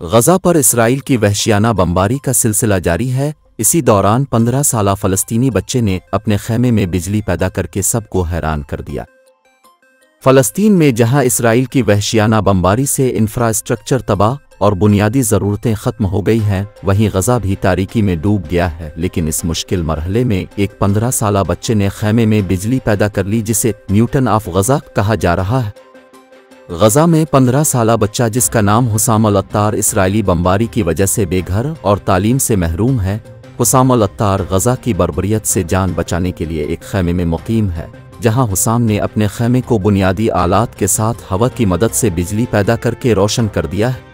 गज़ा पर इसराइल की वहशियाना बमबारी का सिलसिला जारी है। इसी दौरान 15 साला फ़लस्तीनी बच्चे ने अपने खेमे में बिजली पैदा करके सबको हैरान कर दिया। फ़लस्तीन में जहां इसराइल की वहशियाना बमबारी से इंफ्रास्ट्रक्चर तबाह और बुनियादी ज़रूरतें ख़त्म हो गई हैं, वहीं गज़ा भी तारीकी में डूब गया है। लेकिन इस मुश्किल मरहले में एक 15 साला बच्चे ने खेमे में बिजली पैदा कर ली, जिसे न्यूटन ऑफ गज़ा कहा जा रहा है। गज़ा में 15 साला बच्चा जिसका नाम हुसाम अल-अत्तार इसराइली बमबारी की वजह से बेघर और तालीम से महरूम है। हुसाम अल-अत्तार गज़ा की बर्बरियत से जान बचाने के लिए एक खेमे में मुकीम है, जहां हुसाम ने अपने खेमे को बुनियादी आलात के साथ हवा की मदद से बिजली पैदा करके रोशन कर दिया है।